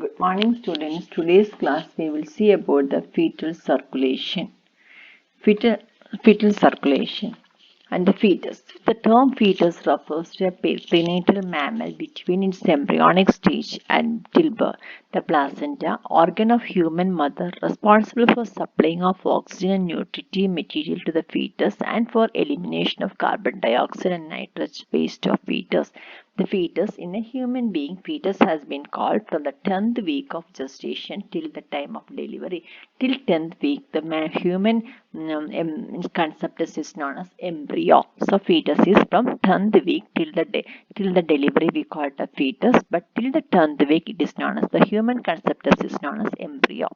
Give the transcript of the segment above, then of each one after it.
Good morning, students. Today's class we will see about the fetal circulation. Fetal, fetal circulation and the fetus. The term fetus refers to a prenatal mammal between its embryonic stage and stillbirth. The placenta, organ of human mother, responsible for supplying of oxygen and nutritive material to the fetus and for elimination of carbon dioxide and nitrogen waste of fetus. The fetus in a human being, fetus has been called from the 10th week of gestation till the time of delivery. Till 10th week, the human concept is known as embryo. So fetus is from 10th week till the delivery we call it a fetus, but till the 10th week it is known as the human concept is known as embryo.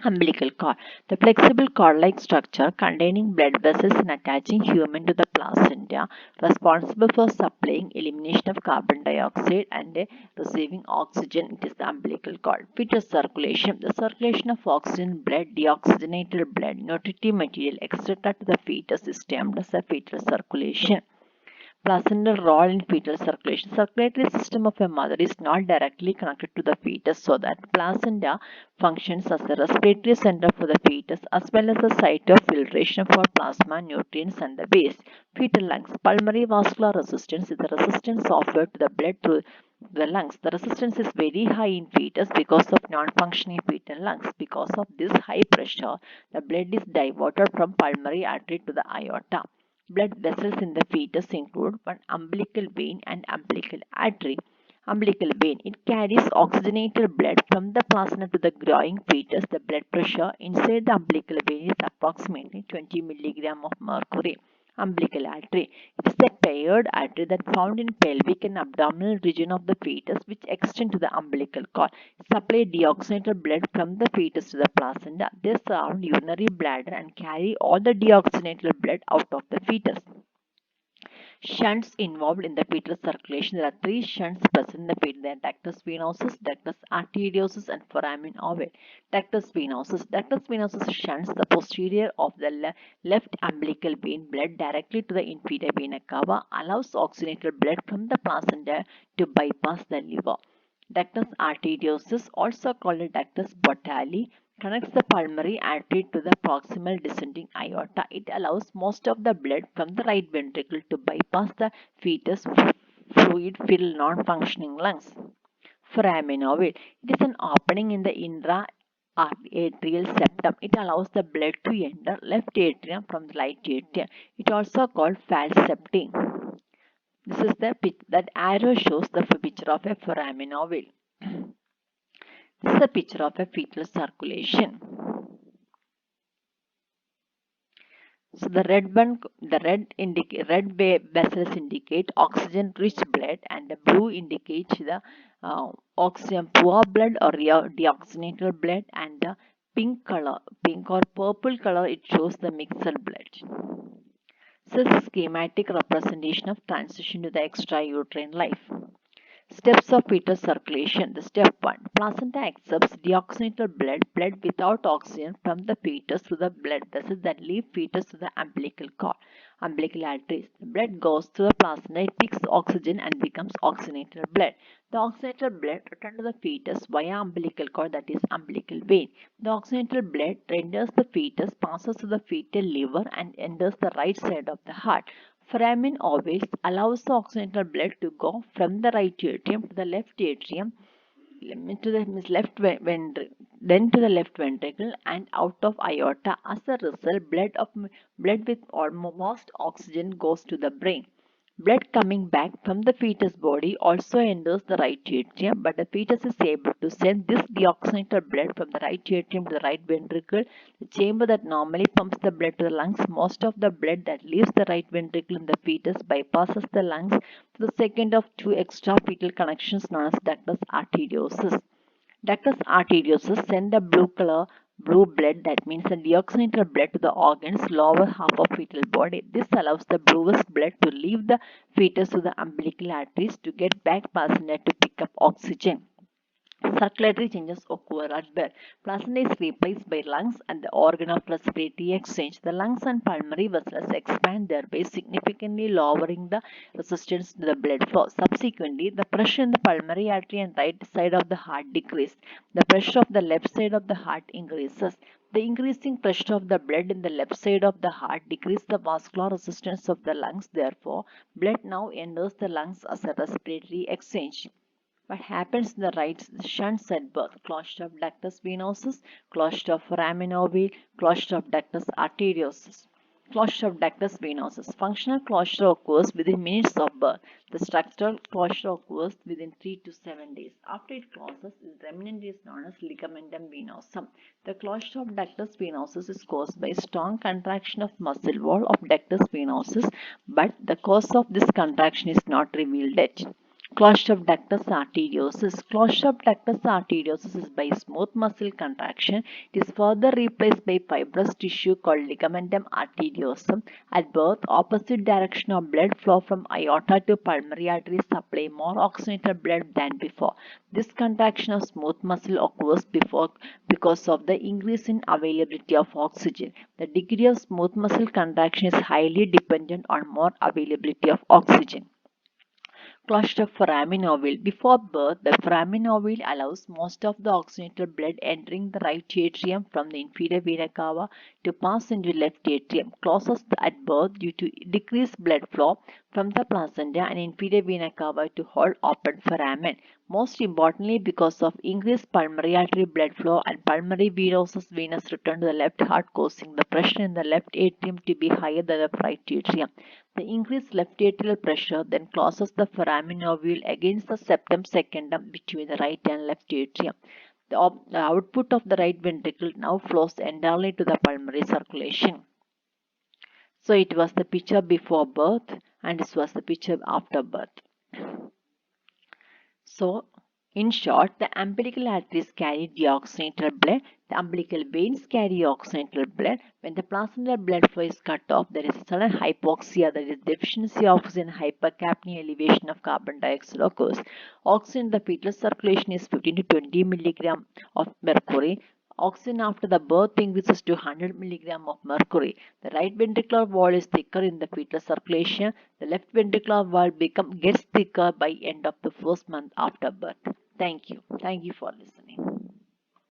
Umbilical cord. The flexible cord-like structure containing blood vessels and attaching human to the placenta, responsible for supplying elimination of carbon dioxide and receiving oxygen. It is the umbilical cord. Fetus circulation. The circulation of oxygen, blood, deoxygenated blood, nutritive material, etc. to the fetus is termed as a fetal circulation. Placental role in fetal circulation. Circulatory system of a mother is not directly connected to the fetus, so that placenta functions as the respiratory center for the fetus as well as the site of filtration for plasma, nutrients and the waste. Fetal lungs. Pulmonary vascular resistance is the resistance offered to the blood through the lungs. The resistance is very high in fetus because of non-functioning fetal lungs. Because of this high pressure, the blood is diverted from pulmonary artery to the aorta. Blood vessels in the fetus include one umbilical vein and umbilical artery. Umbilical vein. It carries oxygenated blood from the placenta to the growing fetus. The blood pressure inside the umbilical vein is approximately 20 mg of mercury. Umbilical artery. It is a paired artery that found in pelvic and abdominal region of the fetus which extend to the umbilical cord. It supply deoxygenated blood from the fetus to the placenta. They surround urinary bladder and carry all the deoxygenated blood out of the fetus. Shunts involved in the fetal circulation. There are three shunts present in the fetus. They are ductus venosus, ductus arteriosus, and foramen ovale. Ductus venosus. Ductus venosus shunts the posterior of the left umbilical vein blood directly to the inferior vena cava, allows oxygenated blood from the placenta to bypass the liver. Ductus arteriosus, also called ductus botali, connects the pulmonary artery to the proximal descending aorta. It allows most of the blood from the right ventricle to bypass the fetus fluid-filled non-functioning lungs. Foramen ovale. It is an opening in the intra-atrial septum. It allows the blood to enter left atrium from the right atrium. It also called falcepting. This is the that arrow shows the picture of a foramen ovale. This is a picture of a fetal circulation. So the red vessels indicate oxygen-rich blood, and the blue indicates the oxygen-poor blood or deoxygenated blood, and the pink or purple color, it shows the mixed blood. So this is a schematic representation of transition to the extrauterine life. Steps of fetal circulation. The step 1. Placenta accepts deoxygenated blood without oxygen from the fetus to the blood vessels that leave fetus to the umbilical cord. Umbilical arteries. The blood goes through the placenta, it picks oxygen and becomes oxygenated blood. The oxygenated blood returns to the fetus via umbilical cord, that is umbilical vein. The oxygenated blood enters the fetus, passes to the fetal liver and enters the right side of the heart. Foramen ovale allows the oxygenated blood to go from the right atrium to the left atrium, to the then to the left ventricle and out of aorta. As a result, blood with almost oxygen goes to the brain. Blood coming back from the fetus body also enters the right atrium, but the fetus is able to send this deoxygenated blood from the right atrium to the right ventricle, the chamber that normally pumps the blood to the lungs. Most of the blood that leaves the right ventricle in the fetus bypasses the lungs to the second of two extra fetal connections known as ductus arteriosus. Ductus arteriosus send the blue blood, that means the deoxygenated blood, to the organs lower half of fetal body. This allows the bluest blood to leave the fetus to the umbilical arteries to get back passenger to pick up oxygen. Circulatory changes occur at birth. Placenta is replaced by lungs and the organ of respiratory exchange. The lungs and pulmonary vessels expand, thereby significantly lowering the resistance to the blood flow. Subsequently, the pressure in the pulmonary artery and right side of the heart decreases. The pressure of the left side of the heart increases. The increasing pressure of the blood in the left side of the heart decreases the vascular resistance of the lungs. Therefore, blood now enters the lungs as a respiratory exchange. What happens in the right shunts at birth? Closure of ductus venosus, closure of foramen ovale, closure of ductus arteriosus. Closure of ductus venosus. Functional closure occurs within minutes of birth. The structural closure occurs within 3 to 7 days. After it closes, the remnant is known as ligamentum venosum. The closure of ductus venosus is caused by strong contraction of muscle wall of ductus venosus, but the cause of this contraction is not revealed yet. Closure of ductus arteriosus. Closure of ductus arteriosus is by smooth muscle contraction. It is further replaced by fibrous tissue called ligamentum arteriosum. At birth, opposite direction of blood flow from aorta to pulmonary artery supply more oxygenated blood than before. This contraction of smooth muscle occurs because of the increase in availability of oxygen. The degree of smooth muscle contraction is highly dependent on more availability of oxygen. Closure of foramen ovale. Before birth, the foramen ovale allows most of the oxygenated blood entering the right atrium from the inferior vena cava to pass into left atrium. Closes at birth due to decreased blood flow from the placenta and inferior vena cava to hold open foramen. Most importantly, because of increased pulmonary artery blood flow and pulmonary venous return to the left heart, causing the pressure in the left atrium to be higher than the right atrium. The increased left atrial pressure then closes the foramen ovale against the septum secundum between the right and left atrium. The output of the right ventricle now flows entirely to the pulmonary circulation. So it was the picture before birth and this was the picture after birth. So, in short, the umbilical arteries carry deoxygenated blood. The umbilical veins carry oxygenated blood. When the placental blood flow is cut off, there is a sudden hypoxia, that is deficiency of oxygen, hypercapnia, elevation of carbon dioxide occurs. Oxygen in the fetal circulation is 15 to 20 milligram of mercury. Oxygen after the birth increases to 100 mg of mercury. The right ventricular wall is thicker in the fetal circulation. The left ventricular wall gets thicker by end of the first month after birth. Thank you. Thank you for listening.